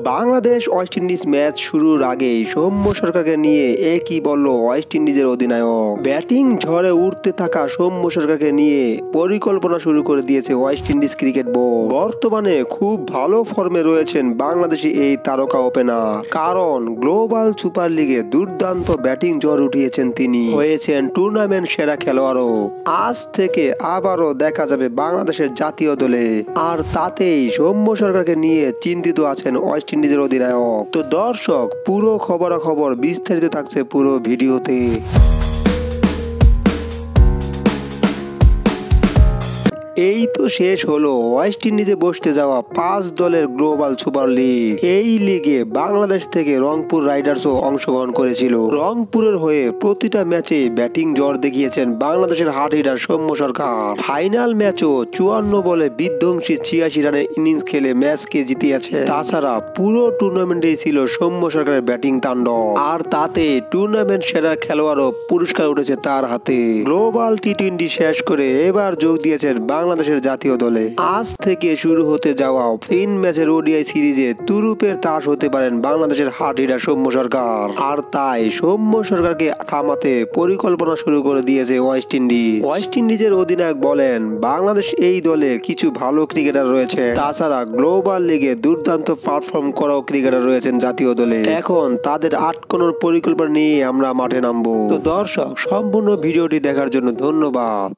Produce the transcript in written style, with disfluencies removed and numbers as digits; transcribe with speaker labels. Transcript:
Speaker 1: Bangladesh West Indies match শুরুর আগেই সৌম্য সরকারকে নিয়ে একই বলল ওয়েস্ট ইন্ডিজের অধিনায়ক। ব্যাটিং ঝড়ে উঠতে থাকা সৌম্য সরকারকে নিয়ে পরিকল্পনা শুরু করে দিয়েছে ওয়েস্ট ইন্ডিজ ক্রিকেট বোর্ড। বর্তমানে খুব ভালো ফর্মে রয়েছেন বাংলাদেশি এই তারকা ওপেনার, কারণ গ্লোবাল সুপার লিগে দুর্দান্ত ব্যাটিং ঝড় উঠিয়েছেন তিনি, হয়েছেন টুর্নামেন্ট সেরা খেলোয়াড়ও। আজ থেকে আবারও দেখা যাবে বাংলাদেশের জাতীয় দলে, আর তাতেই সৌম্য সরকারকে নিয়ে চিন্তিত আছেন ওয়েস্ট ইন্ডিজের অধিনায়ক। তো দর্শক, পুরো খবরাখবর বিস্তারিত থাকছে পুরো ভিডিওতে। এই তো শেষ হলো ওয়েস্ট ইন্ডিজে বসতে যাওয়া 5 দলের গ্লোবাল সুপার লিগ। এই লিগে বাংলাদেশ থেকে রংপুর রাইডার্সও অংশগ্রহণ করেছিল। রংপুরের হয়ে প্রতিটা ম্যাচে ব্যাটিং ঝড় দেখিয়েছেন বাংলাদেশের হার্ড হিটার সৌম্য সরকার। ফাইনাল ম্যাচও 54 বলে বিধ্বংসী 86 রানের ইনিংস খেলে ম্যাচকে জিতিয়েছে। তাছাড়া পুরো টুর্নামেন্টেই ছিল সৌম্য সরকারের ব্যাটিং তাণ্ডব, আর তাতে টুর্নামেন্ট সেরা খেলোয়াড়ও পুরস্কার উঠেছে তার হাতে। গ্লোবাল টি-20 শেষ করে এবার যোগ দিয়েছেন বাংলাদেশের জাতীয় দলে। আজ থেকে শুরু হতে যাওয়া 3 ম্যাচের ওডিআই সিরিজে তুরুপের তাস হতে পারেন বাংলাদেশের হার্ড হিটার সৌম্য সরকার। আর তাই সৌম্য সরকারকে থামাতে পরিকল্পনা শুরু করে দিয়েছে ওয়েস্ট ইন্ডিজ। ওয়েস্ট ইন্ডিজের অধিনায়ক বলেন, বাংলাদেশ এই দলে কিছু ভালো ক্রিকেটার রয়েছে, তাছাড়া গ্লোবাল লিগে দুর্দান্ত পারফর্ম করাও ক্রিকেটার রয়েছেন জাতীয় দলে। এখন তাদের আটকানোর পরিকল্পনা নিয়ে আমরা মাঠে নামবো। তো দর্শক, সম্পূর্ণ ভিডিওটি দেখার জন্য ধন্যবাদ।